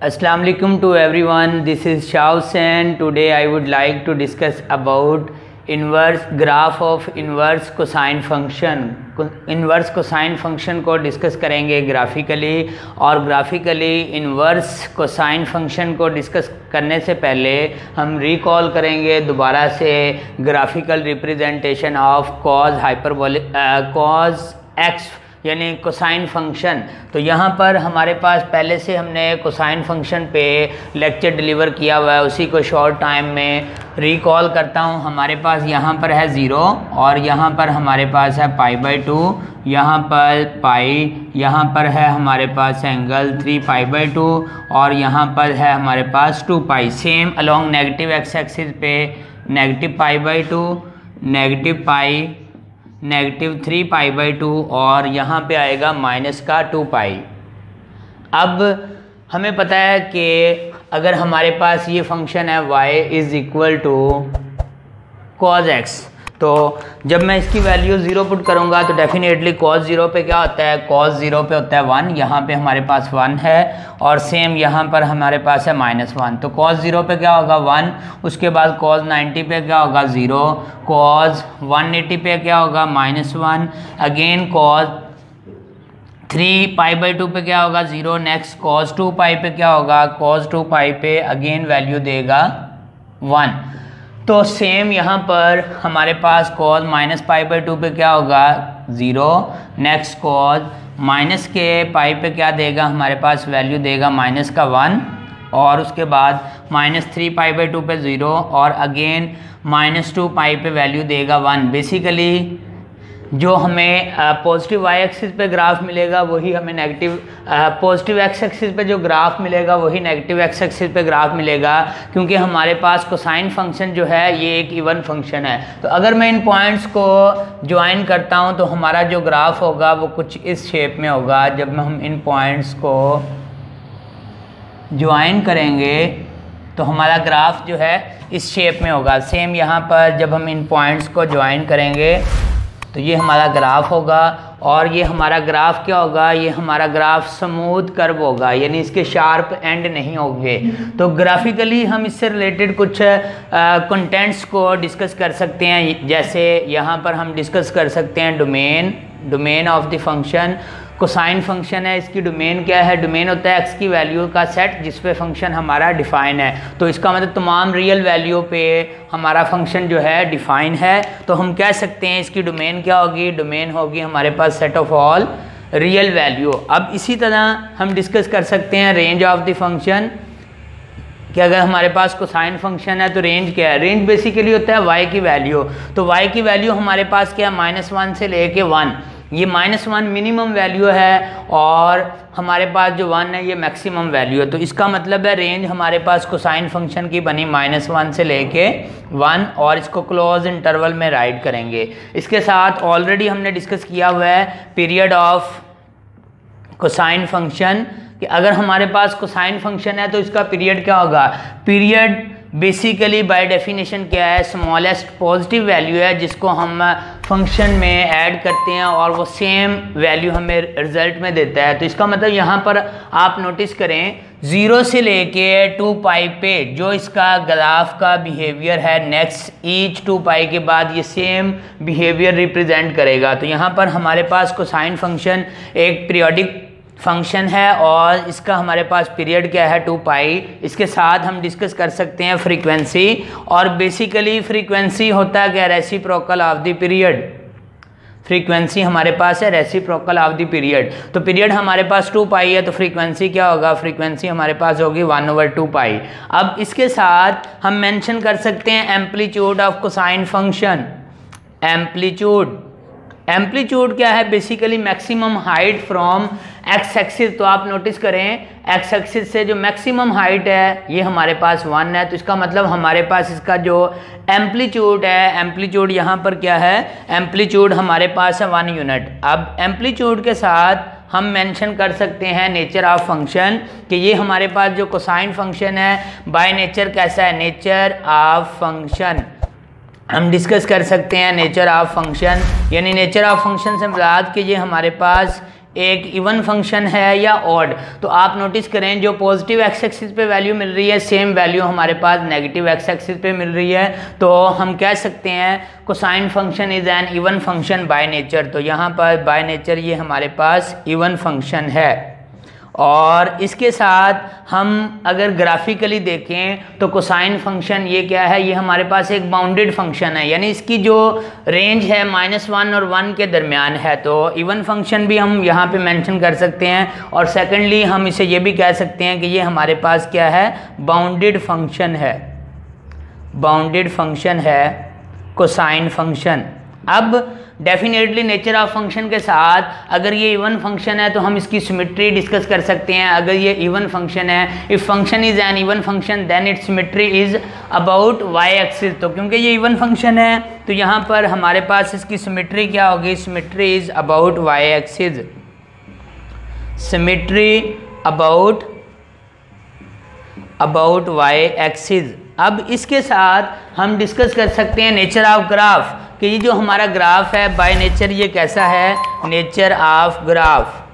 Assalamu alaikum to everyone. This is Shah Hussain. Today I would like to discuss about inverse graph of inverse cosine function. Inverse cosine function को discuss करेंगे graphically, और graphically inverse cosine function को discuss करने से पहले हम recall करेंगे दोबारा से graphical representation of cos hyperbolic cos x यानी कोसाइन फंक्शन। तो यहाँ पर हमारे पास पहले से हमने कोसाइन फंक्शन पे लेक्चर डिलीवर किया हुआ है, उसी को शॉर्ट टाइम में रिकॉल करता हूँ। हमारे पास यहाँ पर है 0 और यहाँ पर हमारे पास है π/2, यहाँ पर पाई, यहाँ पर है हमारे पास एंगल 3π/2 और यहाँ पर है हमारे पास 2π। Same along negative x axis पे नेगेटिव π/2, नेगेटिव पाई, नेगेटिव 3π/2 और यहाँ पे आएगा माइनस का 2π। अब हमें पता है कि अगर हमारे पास ये फंक्शन है y is equal to cos x, तो जब मैं इसकी वैल्यू 0 पुट करूँगा तो डेफिनेटली cos 0 पे क्या होता है, cos 0 पे होता है 1, यहाँ पे हमारे पास 1 है और सेम यहाँ पर हमारे पास है -1। तो cos 0 पे क्या होगा 1, उसके बाद cos 90 पे क्या होगा 0, cos 180 पे क्या होगा -1, अगेन cos 3π/2 पे क्या होगा 0, नेक्स्ट cos 2π पे क्या होगा, cos 2π पे अगेन वैल्यू देगा 1। तो सेम यहाँ पर हमारे पास cos -π/2 पे क्या होगा 0, नेक्स्ट cos माइनस के पाई पे क्या देगा, हमारे पास वैल्यू देगा -1 और उसके बाद -3π/2 पे 0 और अगेन -2π पे वैल्यू देगा 1। बेसिकली जो हमें पॉजिटिव वाई एक्सिस पे ग्राफ मिलेगा वही हमें नेगेटिव पॉजिटिव एक्स एक्सिस पे जो ग्राफ मिलेगा वही नेगेटिव एक्स एक्सिस पे ग्राफ मिलेगा, क्योंकि हमारे पास कोसाइन फंक्शन जो है ये एक इवन फंक्शन है। तो अगर मैं इन पॉइंट्स को ज्वाइन करता हूँ तो हमारा जो ग्राफ होगा वो कुछ इस शेप में होगा। जब हम इन पॉइंट्स को ज्वाइन करेंगे तो हमारा ग्राफ जो है इस शेप में होगा। सेम यहाँ पर जब हम इन पॉइंट्स को ज्वाइन करेंगे तो ये हमारा ग्राफ होगा और ये हमारा ग्राफ क्या होगा, ये हमारा ग्राफ स्मूथ कर्व होगा, यानी इसके शार्प एंड नहीं होंगे। तो ग्राफिकली हम इससे रिलेटेड कुछ कंटेंट्स को डिस्कस कर सकते हैं, जैसे यहाँ पर हम डिस्कस कर सकते हैं domain of the function. Cosine function है, इसकी डोमेन क्या है, डोमेन होता है एक्स की वैल्यू का सेट जिस पे फंक्शन हमारा डिफाइन है। तो इसका मतलब तमाम रियल वैल्यू पे हमारा फंक्शन जो है डिफाइन है। तो हम कह सकते हैं इसकी डोमेन क्या होगी, डोमेन होगी हमारे पास set of all real value. अब इसी तरह हम डिस्कस कर सकते हैं रेंज ऑफ द फंक्शन, कि अगर हमारे पास कोसाइन फंक्शन है तो रेंज क्या है, रेंज बेसिकली होता है y की वैल्यू। तो y की वैल्यू हमारे पास क्या है, -1 से लेके 1, ये -1 मिनिमम वैल्यू है और हमारे पास जो 1 है ये मैक्सिमम वैल्यू है। तो इसका मतलब है रेंज हमारे पास कोसाइन फंक्शन की बनी -1 से लेके 1 और इसको क्लोज इंटरवल में राइट करेंगे। इसके साथ ऑलरेडी हमने डिस्कस किया हुआ है पीरियड ऑफ कोसाइन फंक्शन, कि अगर हमारे पास कोसाइन फंक्शन है तो इसका पीरियड क्या होगा, पीरियड बेसिकली बाय डेफिनेशन क्या है, स्मॉलेस्ट पॉजिटिव वैल्यू है जिसको हम फंक्शन में ऐड करते हैं और वो सेम वैल्यू हमें रिजल्ट में देता है। तो इसका मतलब यहाँ पर आप नोटिस करें 0 से लेके 2π पे जो इसका ग्राफ का बिहेवियर है, नेक्स्ट ईच 2π के बाद ये सेम बिहेवियर रिप्रेजेंट करेगा। तो यहाँ पर हमारे पास कोसाइन फंक्शन एक पीरियोडिक फंक्शन है और इसका हमारे पास पीरियड क्या है 2π। इसके साथ हम डिस्कस कर सकते हैं फ्रीक्वेंसी, और बेसिकली फ्रीक्वेंसी होता है क्या, reciprocal of the period. Frequency हमारे पास है रेसिप्रोकल ऑफ द पीरियड। तो पीरियड हमारे पास 2π है तो फ्रीक्वेंसी क्या होगा, फ्रीक्वेंसी हमारे पास होगी 1/2π। अब इसके साथ हम मेंशन कर सकते हैं amplitude of cosine function. Amplitude क्या है, basically maximum height from x axis. तो आप नोटिस करें एक्स एक्सिस से जो मैक्सिमम हाइट है ये हमारे पास 1 है। तो इसका मतलब हमारे पास इसका जो एम्पलीट्यूड है, एम्पलीट्यूड यहाँ पर क्या है, एम्पलीट्यूड हमारे पास है 1 यूनिट। अब एम्पलीट्यूड के साथ हम मेंशन कर सकते हैं नेचर ऑफ फंक्शन, कि ये हमारे पास जो कोसाइन फंक्शन है बाय नेचर कैसा है, नेचर ऑफ फंक्शन हम डिस्कस कर सकते हैं नेचर ऑफ फंक्शन, यानी नेचर ऑफ फंक्शन से मुराद कि ये हमारे पास एक इवन फंक्शन है या ऑड। तो आप नोटिस करें जो पॉजिटिव एक्स एक्सिस पे वैल्यू मिल रही है सेम वैल्यू हमारे पास नेगेटिव एक्स एक्सिस पे मिल रही है। तो हम कह सकते हैं cosine function is an even function by nature. तो यहाँ पर बाय नेचर ये हमारे पास इवन फंक्शन है। और इसके साथ हम अगर ग्राफिकली देखें तो कोसाइन फंक्शन ये क्या है, ये हमारे पास एक बाउंडेड फंक्शन है, यानी इसकी जो रेंज है -1 और 1 के दरमियान है। तो इवन फंक्शन भी हम यहाँ पे मेंशन कर सकते हैं। और सेकेंडली हम इसे ये भी कह सकते हैं कि ये हमारे पास क्या है, बाउंडेड फंक्शन है, बाउंडेड फंक्शन है कोसाइन फंक्शन। अब डेफिनेटली नेचर ऑफ फंक्शन के साथ अगर ये इवन फंक्शन है तो हम इसकी सिमेट्री डिस्कस कर सकते हैं। अगर ये इवन फंक्शन है, if function is an even function then its symmetry is about Y axis. तो क्योंकि ये इवन फंक्शन है तो यहाँ पर हमारे पास इसकी सिमेट्री क्या होगी, symmetry is about Y axis, symmetry about Y axis. अब इसके साथ हम डिस्कस कर सकते हैं नेचर ऑफ ग्राफ कि ये जो हमारा ग्राफ है बाय नेचर ये कैसा है, nature of graph.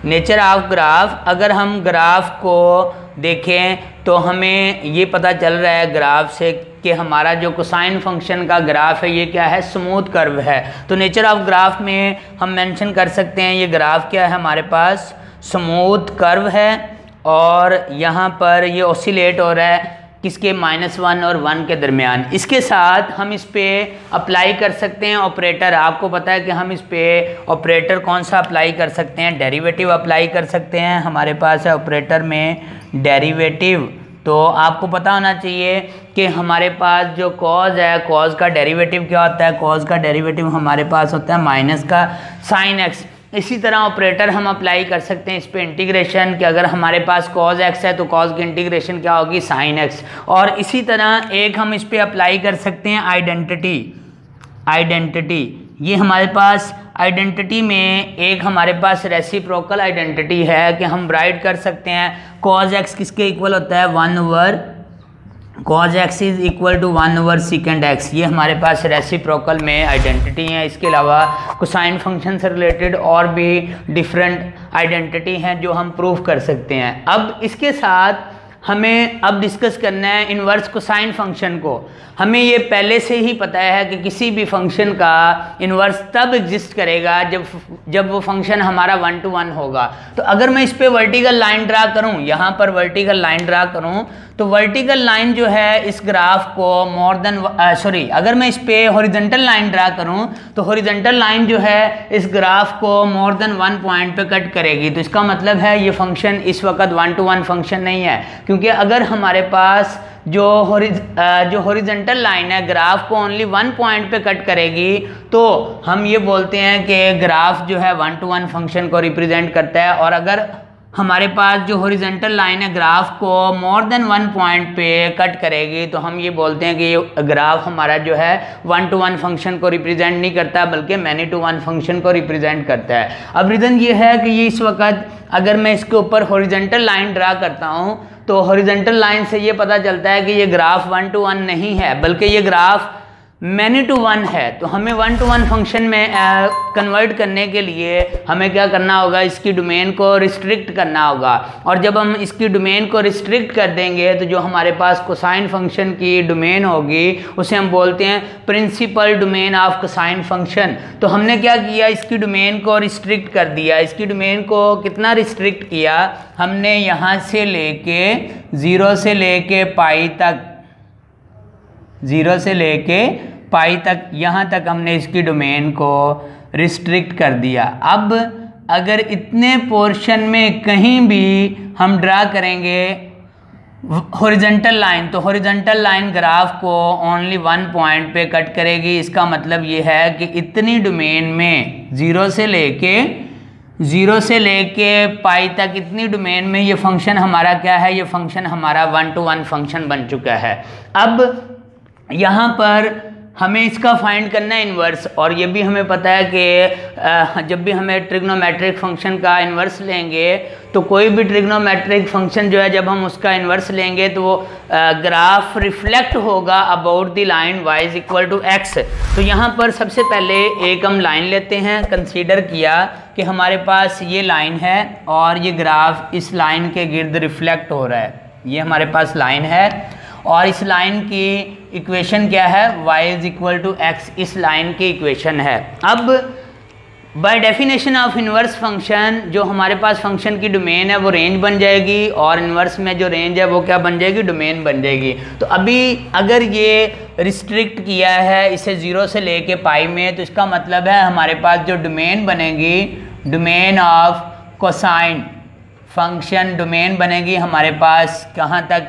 Nature of graph अगर हम ग्राफ को देखें तो हमें ये पता चल रहा है ग्राफ से कि हमारा जो कोसाइन फंक्शन का ग्राफ है ये क्या है, स्मूथ कर्व है। तो नेचर ऑफ ग्राफ में हम मेंशन कर सकते हैं ये ग्राफ क्या है, हमारे पास स्मूथ कर्व है और यहाँ पर ये ऑसिलेट हो रहा है किसके, -1 और 1 के दरमियान। इसके साथ हम इस पे अप्लाई कर सकते हैं ऑपरेटर। आपको पता है कि हम इस पे ऑपरेटर कौन सा अप्लाई कर सकते हैं, डेरिवेटिव अप्लाई कर सकते हैं। हमारे पास है ऑपरेटर में डेरिवेटिव। तो आपको पता होना चाहिए कि हमारे पास जो कॉज है, कॉज का डेरिवेटिव क्या होता है, कॉज का डेरिवेटिव हमारे पास होता है माइनस का साइन एक्स। इसी तरह ऑपरेटर हम अप्लाई कर सकते हैं इस पे इंटीग्रेशन कि अगर हमारे पास कॉज एक्स है तो कॉज की इंटीग्रेशन क्या होगी, साइन एक्स। और इसी तरह एक हम इस पे अप्लाई कर सकते हैं आइडेंटिटी। आइडेंटिटी ये हमारे पास आइडेंटिटी में एक हमारे पास रेसिप्रोकल आइडेंटिटी है कि हम राइट कर सकते हैं कॉज एक्स किसके इक्वल होता है, 1/, cos x is equal to 1/sec x। ये हमारे पास रेसिप्रोकल में आइडेंटिटी है। इसके अलावा कोसाइन फंक्शन से रिलेटेड और भी डिफरेंट आइडेंटिटी हैं जो हम प्रूव कर सकते हैं। अब इसके साथ हमें अब डिस्कस करना है इन्वर्स कोसाइन फंक्शन को। हमें ये पहले से ही पता है कि किसी भी फंक्शन का इन्वर्स तब एग्जिस्ट करेगा जब वो फंक्शन हमारा 1 to 1 होगा। तो अगर मैं इस पे वर्टिकल लाइन ड्रा करूं, यहाँ पर वर्टिकल लाइन ड्रा करूं तो वर्टिकल लाइन जो है इस ग्राफ को अगर मैं इस पे हॉरिजॉन्टल लाइन ड्रा करूं तो हॉरिजॉन्टल लाइन जो है इस ग्राफ को मोर देन 1 पॉइंट पे कट करेगी। तो इसका मतलब है ये फंक्शन इस वक्त 1 to 1 फंक्शन नहीं है, क्योंकि अगर हमारे पास जो हॉरिजॉन्टल लाइन है ग्राफ को ओनली 1 पॉइंट पे कट करेगी तो हम ये बोलते हैं कि ग्राफ जो है 1 to 1 फंक्शन को रिप्रेजेंट करता है। और अगर हमारे पास जो हॉरिजॉन्टल लाइन है ग्राफ को मोर देन 1 पॉइंट पे कट करेगी तो हम ये बोलते हैं कि ये ग्राफ हमारा जो है 1 to 1 फंक्शन को रिप्रेजेंट नहीं करता बल्कि मैनी टू 1 फंक्शन को रिप्रेजेंट करता है। अब रीज़न ये है कि ये इस वक्त अगर मैं इसके ऊपर हॉरिजॉन्टल लाइन ड्रा करता हूँ तो हॉरिजॉन्टल लाइन से ये पता चलता है कि ये ग्राफ 1 to 1 नहीं है बल्कि ये ग्राफ मैनी टू 1 है। तो हमें 1 to 1 फंक्शन में कन्वर्ट करने के लिए हमें क्या करना होगा, इसकी डोमेन को रिस्ट्रिक्ट करना होगा। और जब हम इसकी डोमेन को रिस्ट्रिक्ट कर देंगे तो जो हमारे पास कोसाइन फंक्शन की डोमेन होगी उसे हम बोलते हैं principal domain of cosine function. तो हमने क्या किया, इसकी डोमेन को रिस्ट्रिक्ट कर दिया। इसकी डोमेन को कितना रिस्ट्रिक्ट किया, हमने यहाँ से लेके 0 से लेके पाई तक, 0 से लेके पाई तक, यहाँ तक हमने इसकी डोमेन को रिस्ट्रिक्ट कर दिया। अब अगर इतने पोर्शन में कहीं भी हम ड्रा करेंगे हॉरिजॉन्टल लाइन तो हॉरिजॉन्टल लाइन ग्राफ को ओनली 1 पॉइंट पे कट करेगी। इसका मतलब ये है कि इतनी डोमेन में 0 से लेके पाई तक इतनी डोमेन में ये फंक्शन हमारा क्या है, ये फंक्शन हमारा 1 to 1 फंक्शन बन चुका है। अब यहाँ पर हमें इसका फाइंड करना है इन्वर्स, और ये भी हमें पता है कि जब भी हमें ट्रिग्नोमेट्रिक फंक्शन का इन्वर्स लेंगे तो कोई भी ट्रिग्नोमेट्रिक फंक्शन जो है जब हम उसका इन्वर्स लेंगे तो वो ग्राफ रिफ्लेक्ट होगा about the line y is equal to x। तो यहाँ पर सबसे पहले एक हम लाइन लेते हैं, कंसीडर किया कि हमारे पास ये लाइन है और ये ग्राफ इस लाइन के गिर्द रिफ्लेक्ट हो रहा है। ये हमारे पास लाइन है और इस लाइन की इक्वेशन क्या है, y is equal to x इस लाइन की इक्वेशन है। अब by definition of inverse function जो हमारे पास फंक्शन की डोमेन है वो रेंज बन जाएगी, और इन्वर्स में जो रेंज है वो क्या बन जाएगी, डोमेन बन जाएगी। तो अभी अगर ये रिस्ट्रिक्ट किया है इसे 0 से लेके पाई में, तो इसका मतलब है हमारे पास जो डोमेन बनेगी, domain of cosine function domain बनेगी हमारे पास कहाँ तक,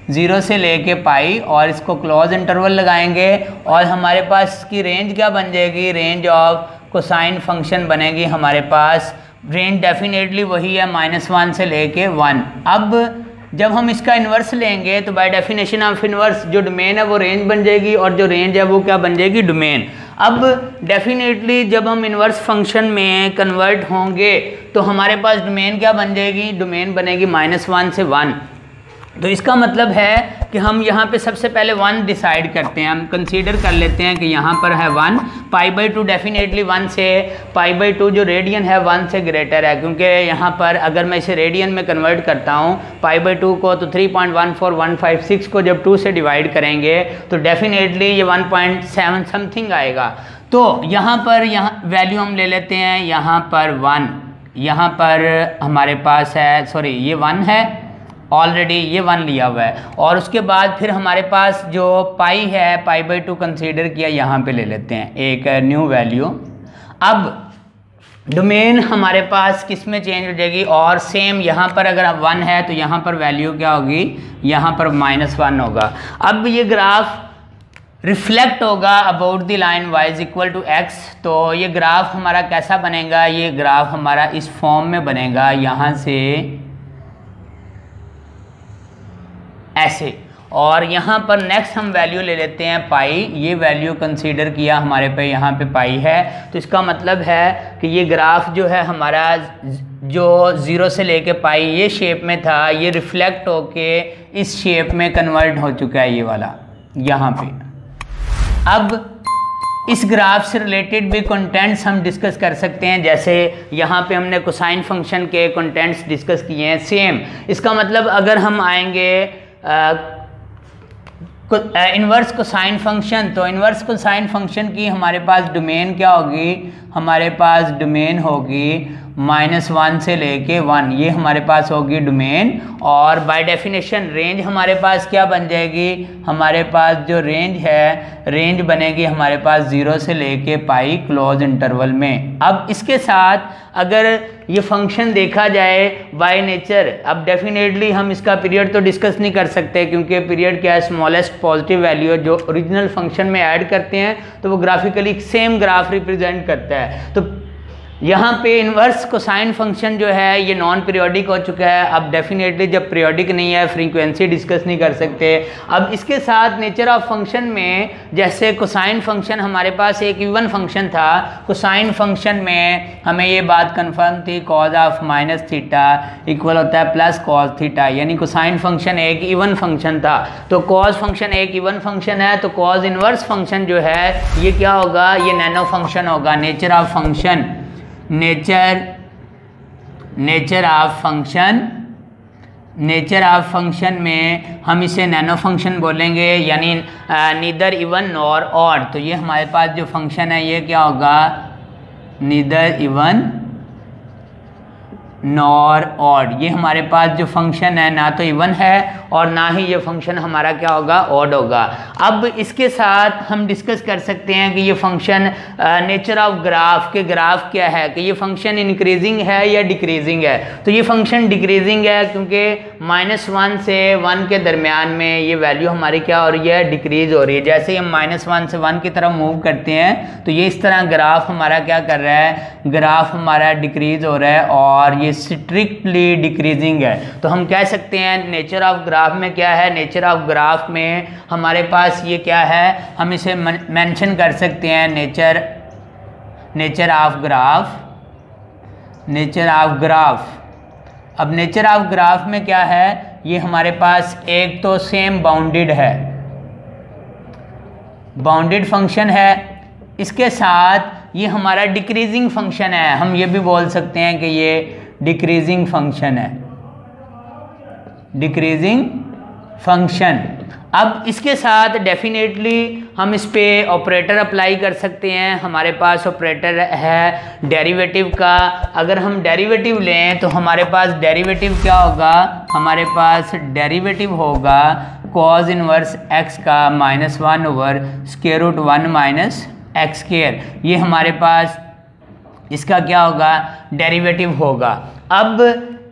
0 से लेके पाई, और इसको क्लोज इंटरवल लगाएंगे और हमारे पास इसकी रेंज क्या बन जाएगी, रेंज ऑफ कोसाइन फंक्शन बनेगी हमारे पास। रेंज डेफिनेटली वही है -1 से लेके 1। अब जब हम इसका इन्वर्स लेंगे तो बाय डेफिनेशन ऑफ इन्वर्स जो डोमेन है वो रेंज बन जाएगी, और जो रेंज है वो क्या बन जाएगी, डोमेन। अब डेफिनेटली जब हम इन्वर्स फंक्शन में कन्वर्ट होंगे तो हमारे पास डोमेन क्या बन जाएगी, डोमेन बनेगी -1 से 1। तो इसका मतलब है कि हम यहाँ पे सबसे पहले 1 डिसाइड करते हैं, हम कंसीडर कर लेते हैं कि यहाँ पर है 1, π/2 डेफिनेटली 1 से, π/2 जो रेडियन है 1 से ग्रेटर है, क्योंकि यहाँ पर अगर मैं इसे रेडियन में कन्वर्ट करता हूँ π/2 को, तो 3.14156 को जब 2 से डिवाइड करेंगे तो डेफिनेटली ये 1.7 समथिंग आएगा। तो यहाँ पर वैल्यू हम ले लेते हैं, यहाँ पर 1, यहाँ पर हमारे पास है, सॉरी ये 1 है ऑलरेडी, ये 1 लिया हुआ है, और उसके बाद फिर हमारे पास जो पाई है π/2 कंसीडर किया, यहाँ पे ले लेते हैं एक न्यू वैल्यू। अब डोमेन हमारे पास किस में चेंज हो जाएगी, और सेम यहाँ पर अगर 1 है तो यहाँ पर वैल्यू क्या होगी, यहाँ पर -1 होगा। अब ये ग्राफ रिफ्लेक्ट होगा about the line y is equal to x। तो ये ग्राफ हमारा कैसा बनेगा, ये ग्राफ हमारा इस फॉर्म में बनेगा, यहाँ से ऐसे, और यहाँ पर नेक्स्ट हम वैल्यू ले लेते हैं पाई। ये वैल्यू कंसीडर किया हमारे पे, यहाँ पे पाई है, तो इसका मतलब है कि ये ग्राफ जो है हमारा जो 0 से लेके पाई ये शेप में था, ये रिफ्लेक्ट होके इस शेप में कन्वर्ट हो चुका है, ये वाला यहाँ पे। अब इस ग्राफ से रिलेटेड भी कंटेंट्स हम डिस्कस कर सकते हैं, जैसे यहाँ पे हमने कोसाइन फंक्शन के कंटेंट्स डिस्कस किए हैं। सेम इसका मतलब अगर हम आएंगे इन्वर्स कोसाइन फंक्शन, तो इन्वर्स कोसाइन फंक्शन की हमारे पास डोमेन क्या होगी, हमारे पास डोमेन होगी -1 से लेके 1, ये हमारे पास होगी डोमेन। और बाय डेफिनेशन रेंज हमारे पास क्या बन जाएगी, हमारे पास जो रेंज है, रेंज बनेगी हमारे पास 0 से लेके पाई क्लोज इंटरवल में। अब इसके साथ अगर ये फंक्शन देखा जाए बाय नेचर, अब डेफिनेटली हम इसका पीरियड तो डिस्कस नहीं कर सकते, क्योंकि पीरियड क्या है, स्मॉलेस्ट पॉजिटिव वैल्यू जो ओरिजिनल फंक्शन में ऐड करते हैं तो वो ग्राफिकली सेम ग्राफ रिप्रेजेंट करता है। तो यहाँ पे इन्वर्स कोसाइन फंक्शन जो है ये नॉन पीरियोडिक हो चुका है। अब डेफिनेटली जब पीरियोडिक नहीं है फ्रीक्वेंसी डिस्कस नहीं कर सकते। अब इसके साथ नेचर ऑफ फंक्शन में, जैसे कोसाइन फंक्शन हमारे पास एक इवन फंक्शन था, कोसाइन फंक्शन में हमें ये बात कंफर्म थी कॉज ऑफ -θ इक्वल होता है प्लस कॉज थीटा, यानी कोसाइन फंक्शन एक इवन फंक्शन था। तो कॉज फंक्शन एक इवन फंक्शन है, तो कॉज इन्वर्स फंक्शन जो है ये क्या होगा, ये नैनो फंक्शन होगा। Nature of function, nature of function में हम इसे नैनो फंक्शन बोलेंगे, यानी नीदर इवन नॉर ऑड। तो ये हमारे पास जो फंक्शन है ये क्या होगा, नीदर इवन नॉर ऑड। ये हमारे पास जो फंक्शन है ना तो इवन है और ना ही ये फंक्शन हमारा क्या होगा, ऑड होगा। अब इसके साथ हम डिस्कस कर सकते हैं कि ये फंक्शन नेचर ऑफ ग्राफ के ग्राफ क्या है, कि ये फंक्शन इंक्रीजिंग है या डिक्रीजिंग है। तो ये फंक्शन डिक्रीजिंग है, क्योंकि -1 से 1 के दरमियान में ये वैल्यू हमारी क्या हो रही है, डिक्रीज हो रही है। जैसे ही हम -1 से 1 की तरफ मूव करते हैं तो ये इस तरह ग्राफ हमारा क्या कर रहा है, ग्राफ हमारा डिक्रीज हो रहा है और ये स्ट्रिक्टली डिक्रीजिंग है। तो हम कह सकते हैं नेचर ऑफ ग्राफ में क्या है, नेचर ऑफ ग्राफ में हमारे पास ये क्या है, हम इसे मेंशन कर सकते हैं नेचर ऑफ ग्राफ। अब नेचर ऑफ ग्राफ में क्या है, ये हमारे पास एक तो सेम बाउंडेड है, बाउंडेड फंक्शन है, इसके साथ ये हमारा डिक्रीजिंग फंक्शन है। हम ये भी बोल सकते हैं कि ये डिक्रीजिंग फंक्शन है, डिक्रीजिंग फंक्शन। अब इसके साथ डेफिनेटली हम इस पे ऑपरेटर अप्लाई कर सकते हैं। हमारे पास ऑपरेटर है डेरिवेटिव का। अगर हम डेरिवेटिव लें तो हमारे पास डेरिवेटिव क्या होगा, हमारे पास डेरिवेटिव होगा cos इनवर्स x का -1 over square root 1 minus x square. ये हमारे पास इसका क्या होगा, डेरिवेटिव होगा। अब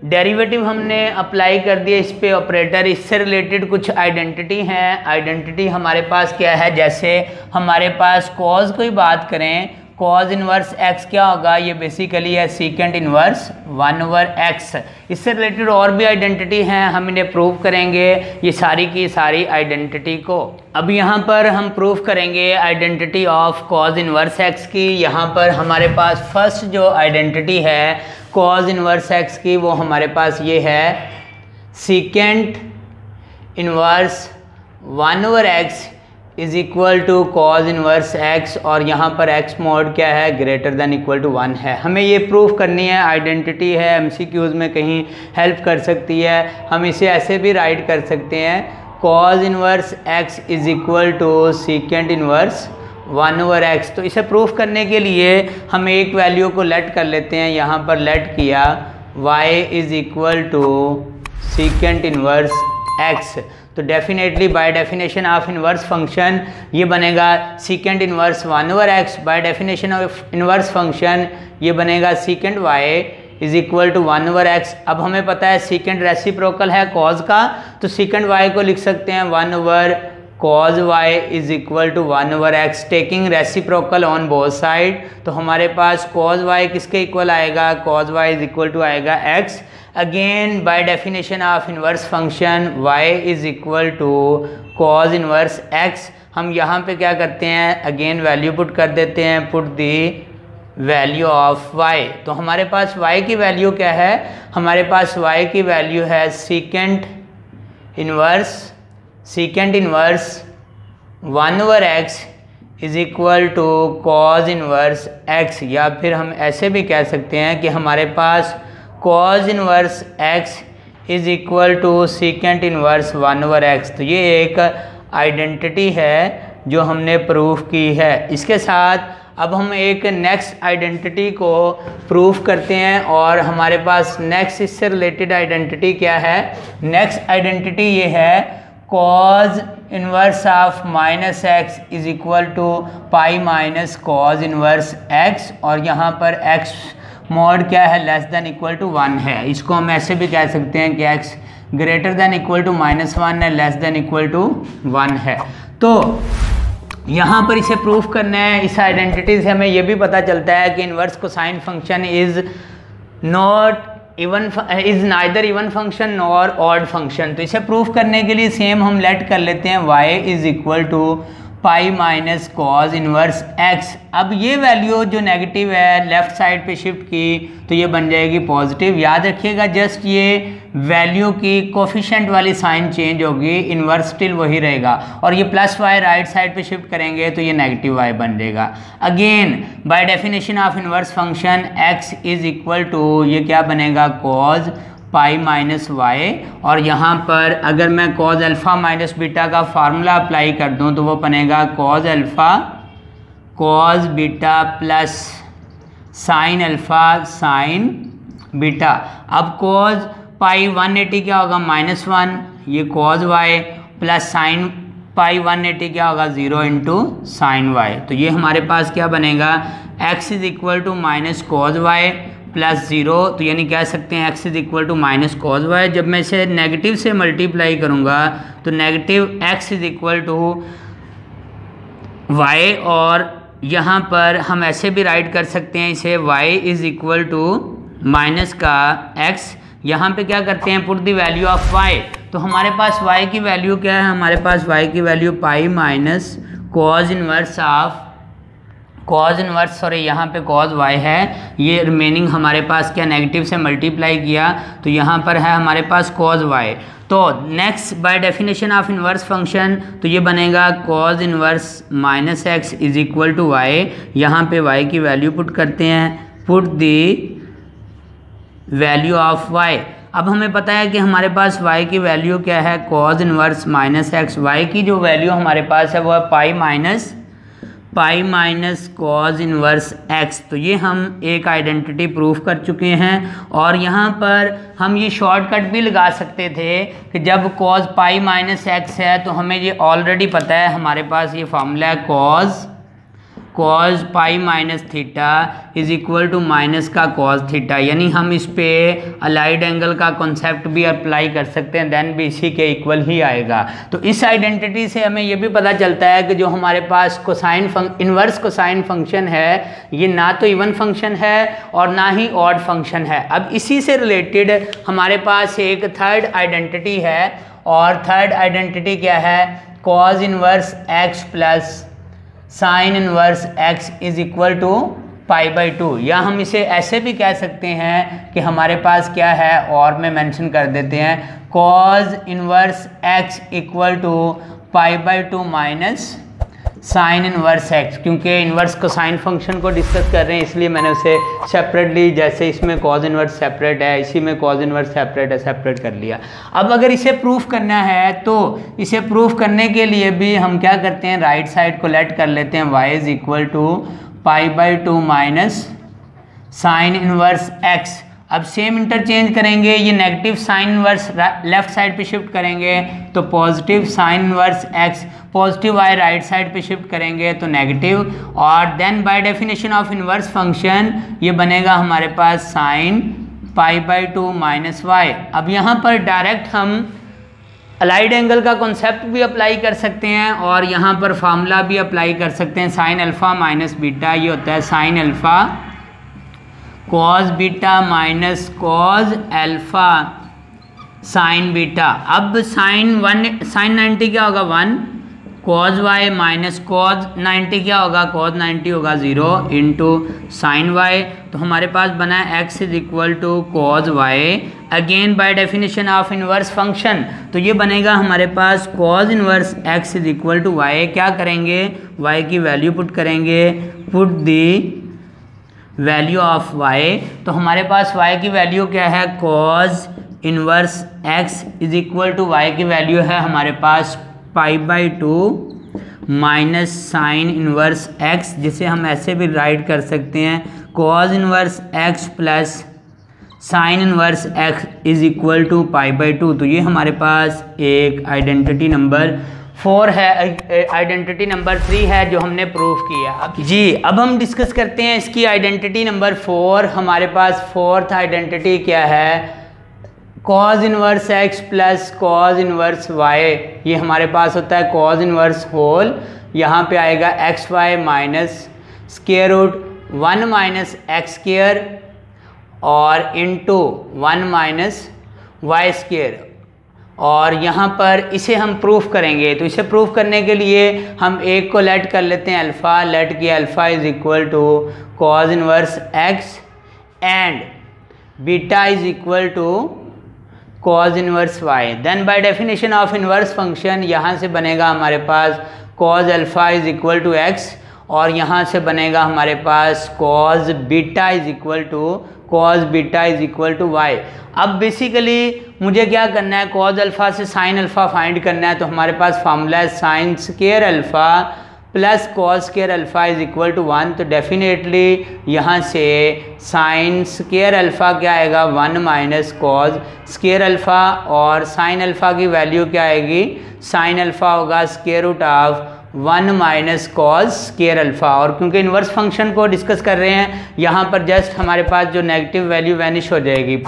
डेरिवेटिव हमने अप्लाई कर दिया इस पे ऑपरेटर। इससे रिलेटेड कुछ आइडेंटिटी हैं। आइडेंटिटी हमारे पास क्या है, जैसे हमारे पास कॉज की बात करें, कॉज इनवर्स एक्स क्या होगा, ये बेसिकली है सीकेंट इनवर्स 1 ओवर एक्स। इससे रिलेटेड और भी आइडेंटिटी हैं, हम इन्हें प्रूव करेंगे ये सारी की सारी आइडेंटिटी को। अब यहाँ पर हम प्रूव करेंगे identity of cos inverse X की। यहाँ पर हमारे पास फर्स्ट जो आइडेंटिटी है कॉज इनवर्स एक्स की, वो हमारे पास ये है secant inverse 1 over X is equal to cos inverse x, और यहाँ पर एक्स मॉड क्या है, ग्रेटर देन इक्वल टू 1 है। हमें ये प्रूफ करनी है, आइडेंटिटी है, एमसीक्यूज में कहीं हेल्प कर सकती है। हम इसे ऐसे भी राइट कर सकते हैं, cos inverse x is equal to secant inverse 1 over X. तो इसे प्रूफ करने के लिए हम एक वैल्यू को लेट कर लेते हैं। यहाँ पर लेट किया y is equal to secant inverse x. तो definitely by definition of inverse function ये बनेगा secant inverse 1 over x. By definition of inverse function ये बनेगा secant y is equal to 1 over x. अब हमें पता है सीकेंट रेसिप्रोकल है कॉज का, तो सीकेंट y को लिख सकते हैं 1 over cos y is equal to 1 over x, taking reciprocal on both side. तो हमारे पास cos y किसके इक्वल आएगा, cos y is equal to आएगा x। Again by definition of inverse function y is equal to cos inverse x। हम यहाँ पे क्या करते हैं, अगेन वैल्यू पुट कर देते हैं, put the value of y। तो हमारे पास y की वैल्यू क्या है, हमारे पास y की वैल्यू है secant inverse 1 over x is equal to cos inverse x, या फिर हम ऐसे भी कह सकते हैं कि हमारे पास cos inverse x is equal to secant inverse 1 over x। तो ये एक आइडेंटिटी है जो हमने प्रूफ की है। इसके साथ अब हम एक नेक्स्ट आइडेंटिटी को प्रूफ करते हैं, और हमारे पास नेक्स्ट इससे रिलेटेड आइडेंटिटी क्या है, नेक्स्ट आइडेंटिटी ये है cos inverse of minus x is equal to pi minus cos inverse x, और यहाँ पर x मॉड क्या है, लेस देन इक्वल टू 1 है। इसको हम ऐसे भी कह सकते हैं कि x greater than equal to -1 है, लेस देन इक्वल टू 1 है। तो यहाँ पर इसे प्रूफ करना है। इस आइडेंटिटी से हमें यह भी पता चलता है कि inverse cosine function is neither even function nor odd function. तो इसे प्रूफ करने के लिए सेम हम लेट कर लेते हैं y is equal to pi minus cos inverse x. अब ये वैल्यू जो नेगेटिव है लेफ्ट साइड पे शिफ्ट की तो ये बन जाएगी पॉजिटिव। याद रखिएगा जस्ट ये वैल्यू की कोफिशिएंट वाली साइन चेंज होगी, इनवर्स स्टिल वही रहेगा, और ये प्लस वाई राइट साइड पे शिफ्ट करेंगे तो ये नेगेटिव वाई बन जाएगा। Again by definition of inverse function x is equal to ये क्या बनेगा, कॉज पाई माइनस वाई, और यहाँ पर अगर मैं कॉज अल्फ़ा माइनस बीटा का फार्मूला अप्लाई कर दूँ तो वो बनेगा cos alpha cos beta plus sine alpha sine beta. अब कॉज पाई 180 क्या होगा, -1, ये cos y plus sine pi 180 क्या होगा, 0 इंटू साइन वाई। तो ये हमारे पास क्या बनेगा, x is equal to minus cos y plus 0, तो यानी कह सकते हैं x is equal to minus cos y. जब मैं इसे नेगेटिव से मल्टीप्लाई करूँगा तो negative x is equal to y, और यहाँ पर हम ऐसे भी राइट कर सकते हैं इसे y is equal to minus का x, यहाँ पे क्या करते हैं put the value of y। तो हमारे पास y की वैल्यू क्या है, हमारे पास y की value pi minus cos inverse of cos inverse, sorry यहाँ पे कॉज y है, ये रिमेनिंग हमारे पास क्या नेगेटिव से मल्टीप्लाई किया तो यहाँ पर है हमारे पास कॉज y। तो next by definition of inverse function तो ये बनेगा cos inverse minus x is equal to y. यहाँ पे y की वैल्यू पुट करते हैं, put the value of y। अब हमें पता है कि हमारे पास y की वैल्यू क्या है, cos inverse minus x. y की जो वैल्यू हमारे पास है वो है पाई माइनस कॉज इनवर्स x। तो ये हम एक आइडेंटिटी प्रूफ कर चुके हैं। और यहाँ पर हम ये शॉर्टकट भी लगा सकते थे कि जब कॉज पाई माइनस एक्स है तो हमें ये ऑलरेडी पता है, हमारे पास ये फार्मूला है cos pi minus theta is equal to minus का कॉज थीटा, यानी हम इस पे अलाइड एंगल का कॉन्सेप्ट भी अप्लाई कर सकते हैं, देन भी इसी के इक्वल ही आएगा। तो इस आइडेंटिटी से हमें ये भी पता चलता है कि जो हमारे पास इनवर्स कोसाइन फंक्शन है ये ना तो इवन फंक्शन है और ना ही ऑड फंक्शन है। अब इसी से रिलेटेड हमारे पास एक थर्ड आइडेंटिटी है, और थर्ड आइडेंटिटी क्या है, cos inverse x plus sine inverse x is equal to pi by 2, या हम इसे ऐसे भी कह सकते हैं कि हमारे पास क्या है, और में मेंशन कर देते हैं cos inverse x equal to pi by 2 minus sine inverse x। क्योंकि इनवर्स को साइन फंक्शन को डिस्कस कर रहे हैं इसलिए मैंने उसे सेपरेटली, जैसे इसमें कॉज इनवर्स सेपरेट है इसी में कॉज इनवर्स सेपरेट है, सेपरेट कर लिया। अब अगर इसे प्रूफ करना है तो इसे प्रूफ करने के लिए भी हम क्या करते हैं, राइट साइड को लेट कर लेते हैं y is equal to pi by 2 minus sine inverse x। अब सेम इंटरचेंज करेंगे, ये negative sine inverse left side पे शिफ्ट करेंगे तो positive sine inverse x, positive y right side पे शिफ्ट करेंगे तो नेगेटिव, और then by definition of inverse function ये बनेगा हमारे पास sine pi by 2 minus y। अब यहाँ पर डायरेक्ट हम अलाइड एंगल का कॉन्सेप्ट भी अप्लाई कर सकते हैं और यहाँ पर फार्मूला भी अप्लाई कर सकते हैं, साइन अल्फ़ा माइनस बीटा, ये होता है sine alpha cos beta minus cos alpha sine beta. अब साइन 90 क्या होगा 1, कॉज वाई माइनस कॉज 90 क्या होगा, कॉज 90 होगा 0 इंटू साइन वाई। तो हमारे पास बना है x is equal to cos y, again by definition of inverse function तो ये बनेगा हमारे पास cos inverse x is equal to y. क्या करेंगे, y की वैल्यू पुट करेंगे, put the value of y। तो हमारे पास y की वैल्यू क्या है, cos inverse x is equal to y की वैल्यू है हमारे पास pi by 2 minus sine inverse x, जिसे हम ऐसे भी राइट कर सकते हैं cos inverse x plus sine inverse x is equal to pi by 2। तो ये हमारे पास एक आइडेंटिटी नंबर 4 है, आइडेंटिटी नंबर 3 है जो हमने प्रूफ किया। जी अब हम डिस्कस करते हैं इसकी आइडेंटिटी नंबर 4। हमारे पास फोर्थ आइडेंटिटी क्या है, cos inverse x plus cos inverse y। ये हमारे पास होता है कॉज इनवर्स होल, यहाँ पे आएगा x y minus square root 1 minus x square और इंटू 1 माइनस वाई स्क्वायर, और यहाँ पर इसे हम प्रूफ करेंगे। तो इसे प्रूफ करने के लिए हम एक को लेट कर लेते हैं अल्फ़ा, लेट किया alpha is equal to cos inverse x and beta is equal to cos inverse y। Then by definition of inverse function यहाँ से बनेगा हमारे पास cos alpha is equal to x, और यहाँ से बनेगा हमारे पास cos beta is equal to y। अब बेसिकली मुझे क्या करना है, कॉज अल्फ़ा से साइन अल्फ़ा फाइंड करना है। तो हमारे पास फार्मूला है sign square alpha plus cos square alpha is equal to 1। तो डेफिनेटली यहाँ से साइन स्क्वायर अल्फ़ा क्या आएगा 1 माइनस कॉज स्क्वायर अल्फ़ा, और साइन अल्फ़ा की वैल्यू क्या आएगी, साइन अल्फ़ा होगा square root of 1 minus cos square alpha. और क्योंकि इन्वर्स फंक्शन को डिस्कस कर रहे हैं यहाँ पर जस्ट हमारे पास जो नेगेटिव वैल्यू वैनिश हो जाएगी।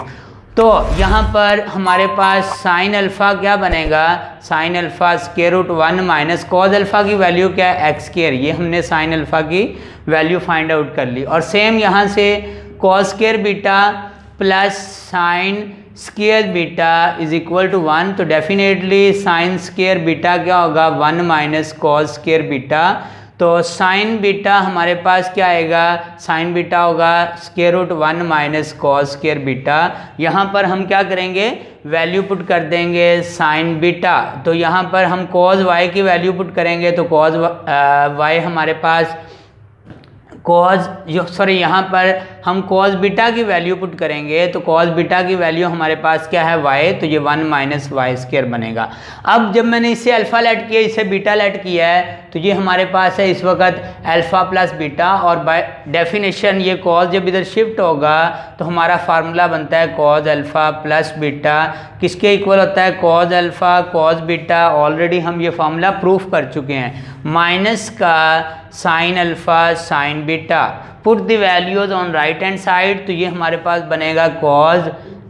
तो यहाँ पर हमारे पास साइन अल्फ़ा क्या बनेगा, sine alpha square root 1 minus cos alpha की वैल्यू क्या है एक्स स्क्वायर। ये हमने साइन अल्फ़ा की वैल्यू फाइंड आउट कर ली। और सेम यहाँ से cos square beta plus sine square beta is equal to 1, तो डेफिनेटली साइन स्क्वायर बीटा क्या होगा 1 माइनस कॉस स्क्वायर बीटा। तो साइन बीटा हमारे पास क्या आएगा, साइन बीटा होगा square root 1 minus cos square beta. यहाँ पर हम क्या करेंगे, वैल्यू पुट कर देंगे साइन बीटा, तो यहाँ पर हम कॉस वाई की वैल्यू पुट करेंगे तो कॉस वाई हमारे पास यहाँ पर हम कॉस बीटा की वैल्यू पुट करेंगे तो कॉस बीटा की वैल्यू हमारे पास क्या है y, तो ये 1 माइनस वाई स्क्वायर बनेगा। अब जब मैंने इसे अल्फ़ा लेट किया, इसे बीटा लेट किया है, तो ये हमारे पास है इस वक्त अल्फ़ा प्लस बीटा, और बाय डेफिनेशन ये कॉस जब इधर शिफ्ट होगा तो हमारा फार्मूला बनता है कॉस अल्फ़ा प्लस बीटा, किसके इक्वल होता है cos alpha cos beta. Already हम ये फार्मूला प्रूफ कर चुके हैं, माइनस का sign alpha sine beta, put the values on right hand side, तो ये हमारे पास बनेगा cos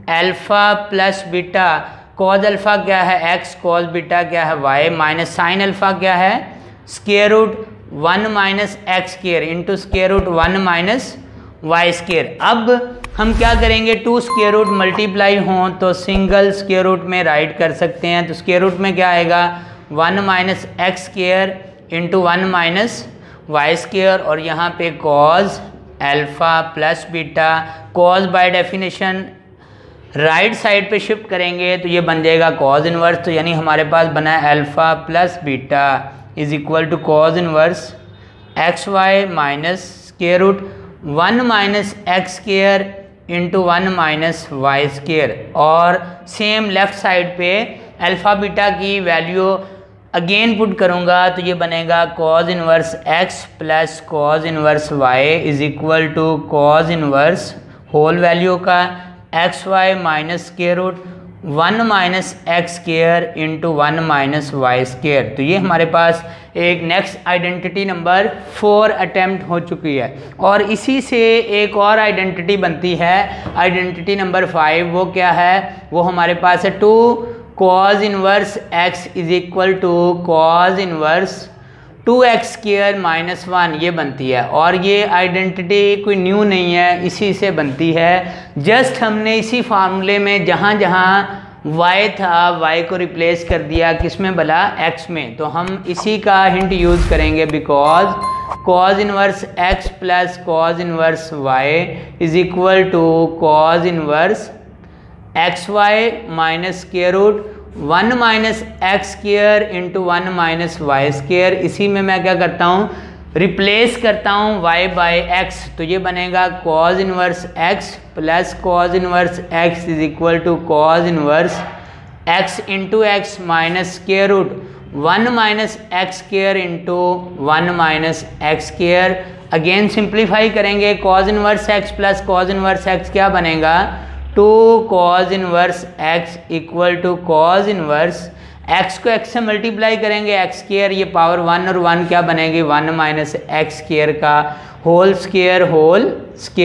alpha plus beta. Cos alpha क्या है x, कॉस बीटा क्या है y, माइनस साइन अल्फ़ा क्या है square root 1 minus x square into square root 1 minus y square. अब हम क्या करेंगे, 2 स्क्वायर रूट मल्टीप्लाई हों तो सिंगल स्क्वायर रूट में राइट कर सकते हैं, तो स्क्वायर रूट में क्या आएगा 1 minus x square into 1 minus y square, और यहाँ पे cos alpha plus beta, cos by definition right side पे शिफ्ट करेंगे तो ये बन जाएगा कॉस इनवर्स, तो यानी हमारे पास बना है alpha plus beta is equal to cos inverse x y minus square root 1 minus x square into 1 minus y square. और सेम लेफ्ट साइड पे अल्फ़ा बीटा की वैल्यू अगेन पुट करूँगा तो ये बनेगा cos inverse x plus cos inverse y is equal to cos inverse whole value का x y minus square root 1 minus x square into 1 minus y square. तो ये हमारे पास एक नेक्स्ट आइडेंटिटी नंबर 4 अटैम्प्ट हो चुकी है, और इसी से एक और आइडेंटिटी बनती है आइडेंटिटी नंबर 5। वो क्या है, वो हमारे पास है 2 cos inverse x is equal to cos inverse 2x square minus 1, ये बनती है। और ये आइडेंटिटी कोई न्यू नहीं है, इसी से बनती है। जस्ट हमने इसी फार्मूले में जहाँ जहाँ y था y को रिप्लेस कर दिया किस में भला, x में, तो हम इसी का हिंट यूज़ करेंगे, because cos inverse x plus cos inverse y is equal to cos inverse x y minus square root 1 minus x square into 1 minus y square. इसी में मैं क्या करता हूँ, रिप्लेस करता हूँ y बाई x, तो ये बनेगा cos inverse x plus cos inverse x is equal to cos inverse x into x minus square root 1 minus x square into 1 minus x square. Again simplify करेंगे, cos inverse x plus cos inverse x क्या बनेगा, 2 cos inverse x equal to cos inverse x को x से multiply करेंगे x square, ये power 1 और 1 क्या बनेगी 1 माइनस एक्स स्क्वायर का होल स्क्वायर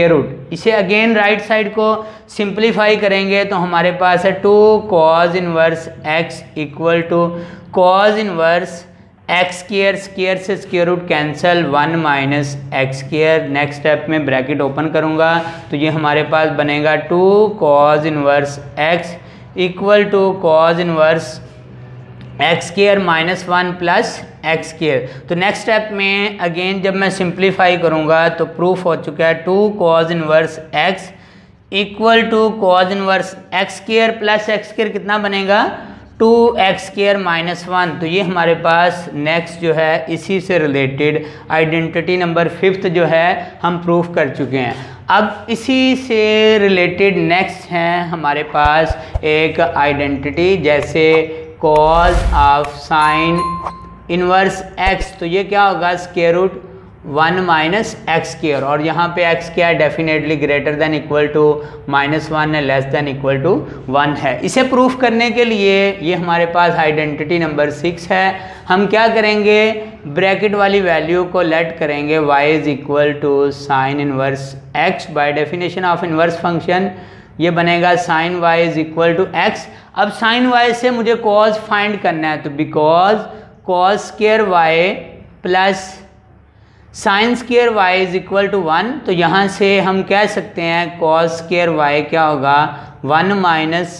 रूट। इसे अगेन राइट साइड को सिंप्लीफाई करेंगे तो हमारे पास है 2 cos inverse x equal to cos inverse x square, square से square root cancel 1 minus x square. Next step में ब्रैकेट ओपन करूँगा तो ये हमारे पास बनेगा 2 cos inverse x equal to cos inverse x square minus 1 plus x square. तो next step में अगेन जब मैं सिंप्लीफाई करूँगा तो प्रूफ हो चुका है 2 cos inverse x equal to cos inverse x square plus x square कितना बनेगा 2x स्क्वायर माइनस 1। तो ये हमारे पास नेक्स्ट जो है इसी से रिलेटेड आइडेंटिटी नंबर 5 जो है हम प्रूफ कर चुके हैं। अब इसी से रिलेटेड नेक्स्ट है हमारे पास एक आइडेंटिटी जैसे cos of sine inverse x, तो ये क्या होगा square root 1 minus x square, और यहाँ पे x क्या है definitely greater than equal to -1 है, लेस देन इक्वल टू 1 है। इसे प्रूफ करने के लिए ये हमारे पास आइडेंटिटी नंबर 6 है। हम क्या करेंगे, ब्रैकेट वाली वैल्यू को लेट करेंगे y is equal to sine inverse x by definition of inverse function, ये बनेगा sine y is equal to x। अब साइन y से मुझे कॉस फाइंड करना है, तो because cos square y plus sine square y is equal to 1, तो यहाँ से हम कह सकते हैं कॉस स्क्वायर वाई क्या होगा 1 माइनस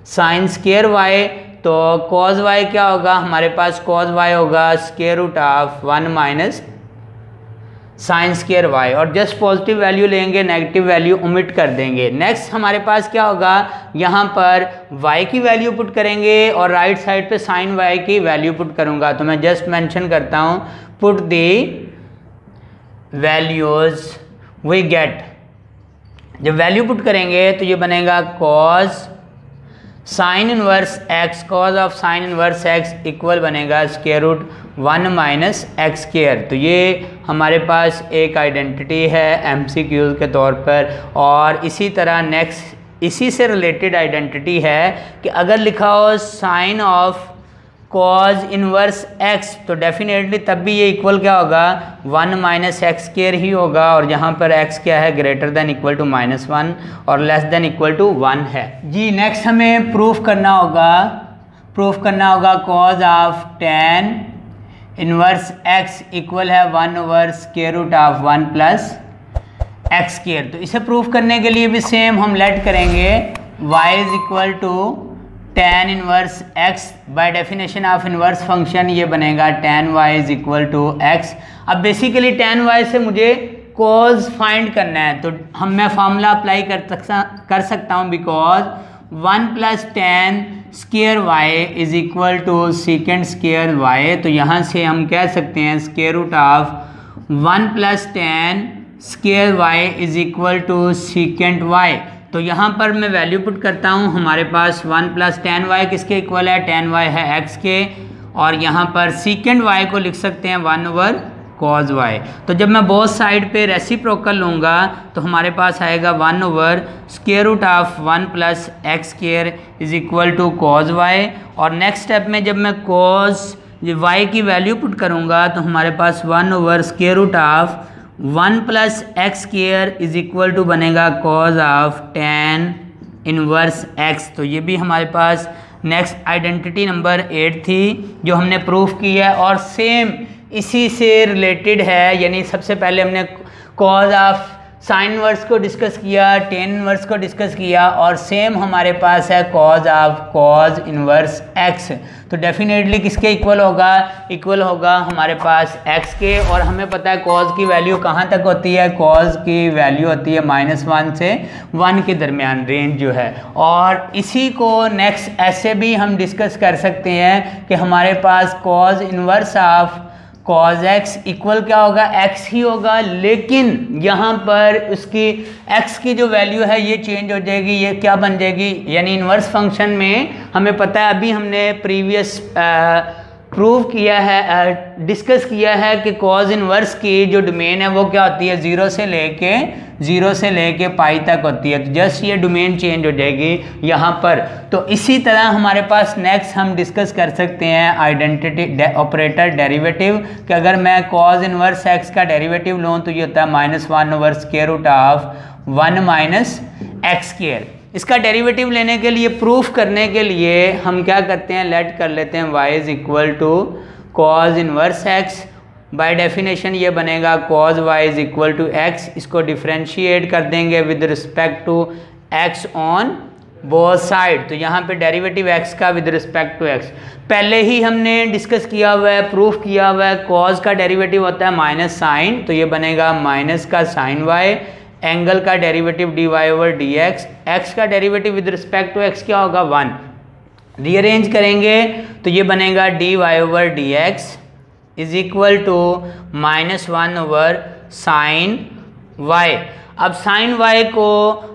साइन स्क्वायर वाई, तो कॉस वाई क्या होगा हमारे पास, कॉस वाई होगा square root of 1 minus sine square y, और जस्ट पॉजिटिव वैल्यू लेंगे, नेगेटिव वैल्यू ओमिट कर देंगे। नेक्स्ट हमारे पास क्या होगा, यहाँ पर y की वैल्यू पुट करेंगे और राइट साइड पे साइन y की वैल्यू पुट करूँगा, तो मैं जस्ट मेंशन करता हूँ put the values we get. जब वैल्यू पुट करेंगे तो ये बनेगा cos sine inverse x, cos of sine inverse x equal बनेगा square root 1 minus x square. तो ये हमारे पास एक आइडेंटिटी है MCQ के तौर पर, और इसी तरह नेक्स्ट इसी से रिलेटेड आइडेंटिटी है कि अगर लिखा हो sine of cos inverse x, तो डेफिनेटली तब भी ये इक्वल क्या होगा 1 माइनस एक्स स्क्वायर ही होगा, और यहाँ पर x क्या है ग्रेटर देन इक्वल टू -1 और लेस देन इक्वल टू 1 है जी। नेक्स्ट हमें प्रूफ करना होगा cos of tan inverse x equal है 1 over square root of 1 plus x square. तो इसे प्रूफ करने के लिए भी सेम हम लेट करेंगे y is equal to tan inverse x, by definition of inverse function ये बनेगा tan y is equal to x। अब बेसिकली tan y से मुझे कॉज फाइंड करना है, तो मैं फार्मूला अप्लाई कर सकता हूँ, because 1 plus tan square y is equal to secant square y. तो यहाँ से हम कह सकते हैं square root of 1 plus tan square y is equal to secant y. तो यहाँ पर मैं वैल्यू पुट करता हूँ, हमारे पास 1 प्लस tan y किसके इक्वल है, tan y है x के, और यहाँ पर सीकेंड y को लिख सकते हैं 1 ओवर cos y। तो जब मैं बोथ साइड पे रेसिप्रोकल लूँगा तो हमारे पास आएगा 1 over square root of 1 plus x square is equal to cos y। और नेक्स्ट स्टेप में जब मैं cos y की वैल्यू पुट करूँगा तो हमारे पास 1 over square root of 1 plus x square is equal to बनेगा cos of tan inverse x। तो ये भी हमारे पास नेक्स्ट आइडेंटिटी नंबर 8 थी जो हमने प्रूफ की है, और सेम इसी से रिलेटेड है, यानी सबसे पहले हमने कॉज ऑफ साइन इनवर्स को डिस्कस किया, tan इनवर्स को डिस्कस किया, और सेम हमारे पास है cause of cos inverse x। तो डेफिनेटली किसके इक्वल होगा हमारे पास x के, और हमें पता है कॉज की वैल्यू कहाँ तक होती है, कॉज की वैल्यू होती है -1 से 1 के दरमियान रेंज जो है। और इसी को नेक्स्ट ऐसे भी हम डिस्कस कर सकते हैं कि हमारे पास cos inverse of cos x equal क्या होगा, x ही होगा, लेकिन यहाँ पर उसकी x की जो वैल्यू है ये चेंज हो जाएगी, ये क्या बन जाएगी, यानी इनवर्स फंक्शन में हमें पता है, अभी हमने प्रीवियस प्रूव किया है, डिस्कस किया है कि कॉज इनवर्स की जो डोमेन है वो क्या होती है 0 से लेके पाई तक होती है। तो जस्ट ये डोमेन चेंज हो जाएगी यहाँ पर। तो इसी तरह हमारे पास नेक्स्ट हम डिस्कस कर सकते हैं आइडेंटिटी ऑपरेटर डेरिवेटिव, कि अगर मैं कॉज इनवर्स x का डेरिवेटिव लूँ तो ये होता है -1 over square root of 1 minus x square. इसका डेरिवेटिव लेने के लिए, प्रूफ करने के लिए हम क्या करते हैं, लेट कर लेते हैं y is equal to cos inverse x, by definition ये बनेगा cos y is equal to x। इसको डिफ्रेंशिएट कर देंगे with respect to x on both side. तो यहाँ पे डेरिवेटिव x का विद रिस्पेक्ट टू x पहले ही हमने डिस्कस किया हुआ है, प्रूफ किया हुआ है। cos का डेरिवेटिव होता है माइनस साइन, तो ये बनेगा माइनस का साइन y, एंगल का derivative dy over dx, x का derivative with respect to x क्या होगा 1। रीअरेंज करेंगे तो ये बनेगा dy over dx is equal to -1 over sine y। अब साइन y को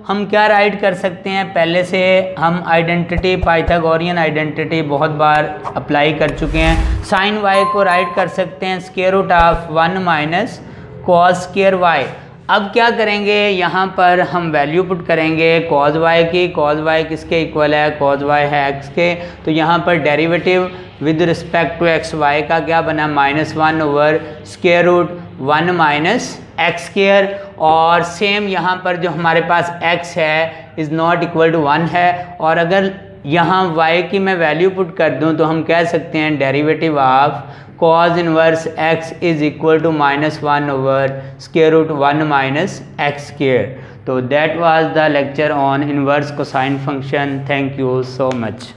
हम क्या राइट कर सकते हैं, पहले से हम आइडेंटिटी पाइथागोरियन आइडेंटिटी बहुत बार अप्लाई कर चुके हैं। साइन y को राइट कर सकते हैं square root of 1 minus cos square y। अब क्या करेंगे, यहाँ पर हम वैल्यू पुट करेंगे cos y की। cos y किसके इक्वल है, cos y है x के, तो यहाँ पर derivative with respect to x y का क्या बना -1 over square root 1 minus x square. और सेम यहाँ पर जो हमारे पास x है इज़ नॉट इक्वल टू 1 है, और अगर यहाँ y की मैं वैल्यू पुट कर दूँ तो हम कह सकते हैं derivative of cos inverse x is equal to -1 over square root 1 minus x square. तो that was the lecture on inverse cosine function. Thank you so much.